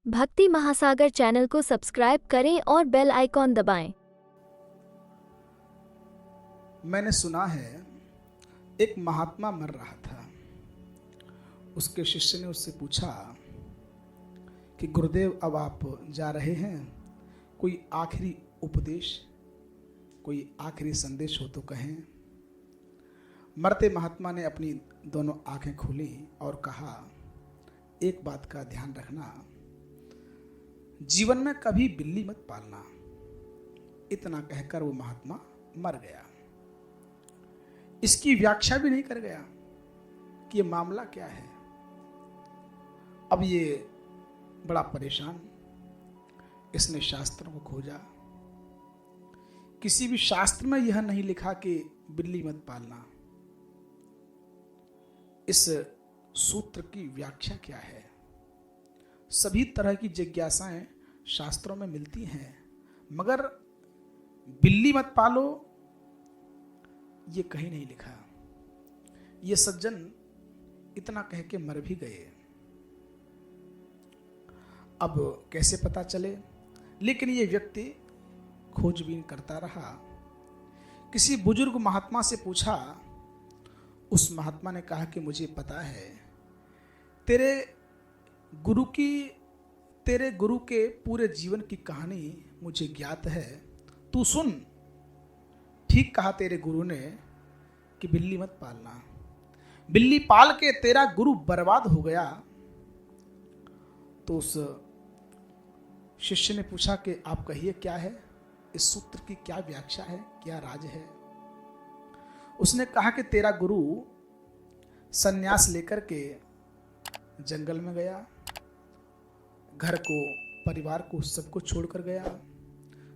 भक्ति महासागर चैनल को सब्सक्राइब करें और बेल आइकॉन दबाएं। मैंने सुना है एक महात्मा मर रहा था। उसके शिष्य ने उससे पूछा कि गुरुदेव अब आप जा रहे हैं, कोई आखिरी उपदेश, कोई आखिरी संदेश हो तो कहें। मरते महात्मा ने अपनी दोनों आंखें खोली और कहा, एक बात का ध्यान रखना, जीवन में कभी बिल्ली मत पालना। इतना कहकर वो महात्मा मर गया। इसकी व्याख्या भी नहीं कर गया कि ये मामला क्या है। अब ये बड़ा परेशान, इसने शास्त्रों को खोजा। किसी भी शास्त्र में यह नहीं लिखा कि बिल्ली मत पालना। इस सूत्र की व्याख्या क्या है? सभी तरह की जिज्ञासाएं शास्त्रों में मिलती हैं, मगर बिल्ली मत पालो ये कहीं नहीं लिखा। ये सज्जन इतना कह के मर भी गए। अब कैसे पता चले? लेकिन ये व्यक्ति खोजबीन करता रहा। किसी बुजुर्ग महात्मा से पूछा। उस महात्मा ने कहा कि मुझे पता है, तेरे गुरु के पूरे जीवन की कहानी मुझे ज्ञात है, तू सुन। ठीक कहा तेरे गुरु ने कि बिल्ली मत पालना। बिल्ली पाल के तेरा गुरु बर्बाद हो गया। तो उस शिष्य ने पूछा कि आप कहिए क्या है, इस सूत्र की क्या व्याख्या है, क्या राज है? उसने कहा कि तेरा गुरु सन्यास लेकर के जंगल में गया, घर को, परिवार को, सबको छोड़कर गया।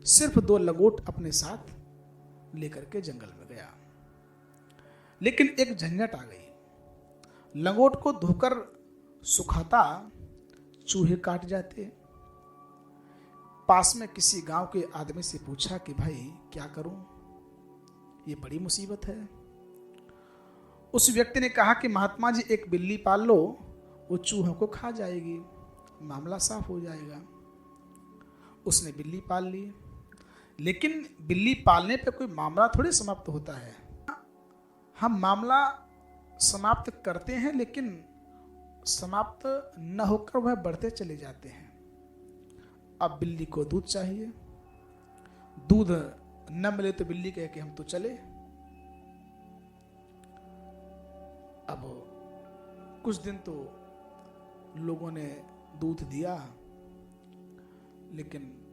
सिर्फ 2 लंगोट अपने साथ लेकर के जंगल में गया। लेकिन एक झंझट आ गई। लंगोट को धोकर सुखाता, चूहे काट जाते। पास में किसी गांव के आदमी से पूछा कि भाई क्या करूं, ये बड़ी मुसीबत है। उस व्यक्ति ने कहा कि महात्मा जी, एक बिल्ली पाल लो, वो चूहों को खा जाएगी, मामला साफ हो जाएगा। उसने बिल्ली पाल ली। लेकिन बिल्ली पालने पे कोई मामला थोड़ी समाप्त होता है। हम मामला समाप्त करते हैं, लेकिन समाप्त न होकर वह बढ़ते चले जाते हैं। अब बिल्ली को दूध चाहिए, दूध न मिले तो बिल्ली कहे कि हम तो चले। अब कुछ दिन तो लोगों ने दूध दिया, लेकिन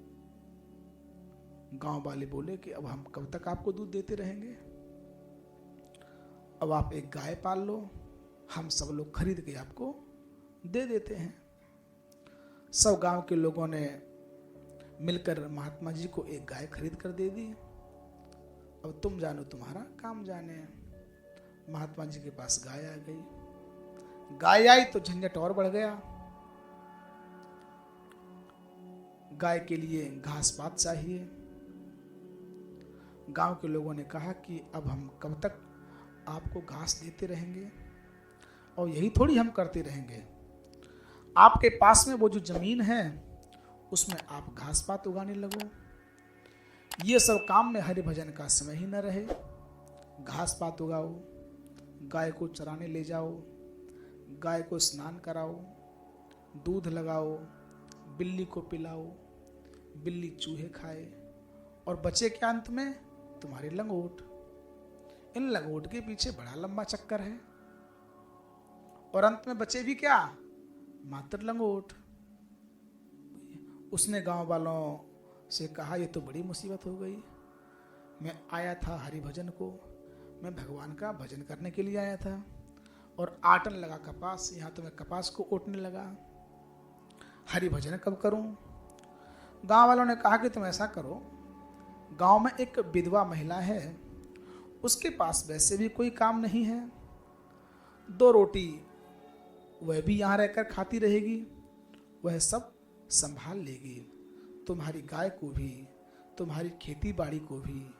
गांव वाले बोले कि अब हम कब तक आपको दूध देते रहेंगे, अब आप एक गाय पाल लो, हम सब लोग खरीद के आपको दे देते हैं। सब गांव के लोगों ने मिलकर महात्मा जी को एक गाय खरीद कर दे दी। अब तुम जानो तुम्हारा काम जाने। महात्मा जी के पास गाय आ गई। गाय आई तो झंझट और बढ़ गया। गाय के लिए घास पात चाहिए। गांव के लोगों ने कहा कि अब हम कब तक आपको घास देते रहेंगे, और यही थोड़ी हम करते रहेंगे। आपके पास में वो जो जमीन है उसमें आप घास पात उगाने लगो। ये सब काम में हरि भजन का समय ही न रहे। घास पात उगाओ, गाय को चराने ले जाओ, गाय को स्नान कराओ, दूध लगाओ, बिल्ली को पिलाओ, बिल्ली चूहे खाए, और बचे क्या अंत में? तुम्हारे लंगोट। इन लंगोट के पीछे बड़ा लंबा चक्कर है, और अंत में बचे भी क्या? मात्र लंगोट। उसने गांव वालों से कहा, ये तो बड़ी मुसीबत हो गई। मैं आया था हरि भजन को, मैं भगवान का भजन करने के लिए आया था, और आटन लगा कपास, यहाँ तो मैं कपास को ओटने लगा। हरि भजन कब करूं? गांव वालों ने कहा कि तुम ऐसा करो, गांव में एक विधवा महिला है, उसके पास वैसे भी कोई काम नहीं है, 2 रोटी वह भी यहाँ रहकर खाती रहेगी, वह सब संभाल लेगी। तुम्हारी गाय को भी, तुम्हारी खेती बाड़ी को भी,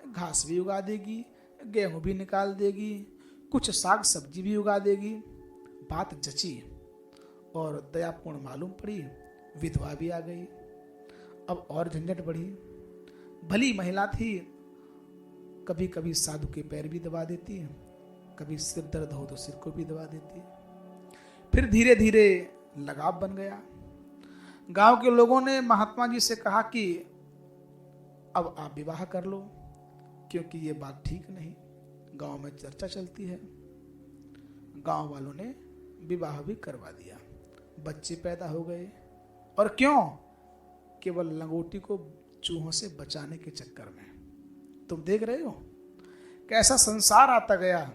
घास भी उगा देगी, गेहूं भी निकाल देगी, कुछ साग सब्जी भी उगा देगी। बात जची और दयापूर्ण मालूम पड़ी विधवा भी आ गई। अब और झंझट बढ़ी। भली महिला थी, कभी कभी साधु के पैर भी दबा देती, कभी सिर दर्द हो तो सिर को भी दबा देती। फिर धीरे धीरे लगाव बन गया। गांव के लोगों ने महात्मा जी से कहा कि अब आप विवाह कर लो, क्योंकि ये बात ठीक नहीं। गांव में चर्चा चलती है। गांव वालों ने विवाह भी करवा दिया, बच्चे पैदा हो गए। और क्यों? केवल लंगोटी को चूहों से बचाने के चक्कर में। तुम देख रहे हो कैसा संसार आता गया।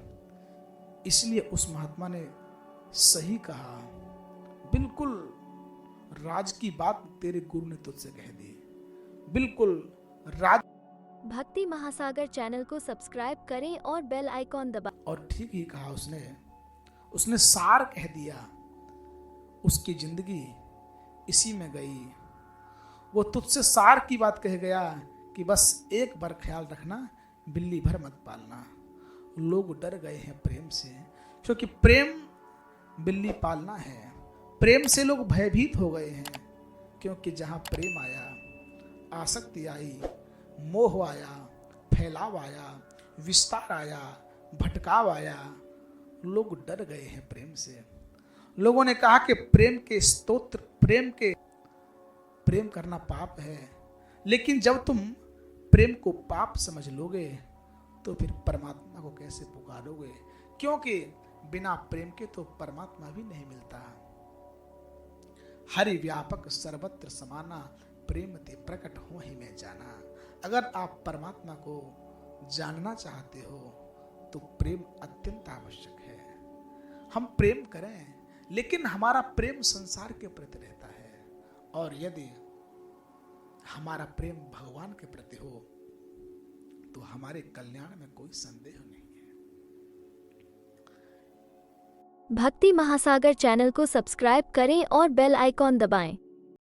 इसलिए उस महात्मा ने सही कहा, बिल्कुल राज की बात तेरे गुरु ने तुझसे कह दी, बिल्कुल राज। भक्ति महासागर चैनल को सब्सक्राइब करें और बेल आइकॉन दबाएं। और ठीक ही कहा उसने सार कह दिया। उसकी जिंदगी इसी में गई। वो तुझसे सार की बात कह गया कि बस एक बार ख्याल रखना, बिल्ली भर मत पालना। लोग डर गए हैं प्रेम से, क्योंकि प्रेम बिल्ली पालना है। प्रेम से लोग भयभीत हो गए हैं, क्योंकि जहां प्रेम आया, आसक्ति आई, मोह आया, फैलाव आया, विस्तार आया, भटकाव आया। लोग डर गए हैं प्रेम से। लोगों ने कहा कि प्रेम के स्तोत्र, प्रेम करना पाप है। लेकिन जब तुम प्रेम को पाप समझ लोगे तो फिर परमात्मा को कैसे पुकारोगे? क्योंकि बिना प्रेम के तो परमात्मा भी नहीं मिलता। हरि व्यापक सर्वत्र समाना, प्रेम ते प्रकट हो ही मैं जाना। अगर आप परमात्मा को जानना चाहते हो तो प्रेम अत्यंत आवश्यक है। हम प्रेम करें, लेकिन हमारा प्रेम संसार के प्रति रहता है। और यदि हमारा प्रेम भगवान के प्रति हो तो हमारे कल्याण में कोई संदेह नहीं है। भक्ति महासागर चैनल को सब्सक्राइब करें और बेल आइकॉन दबाएं।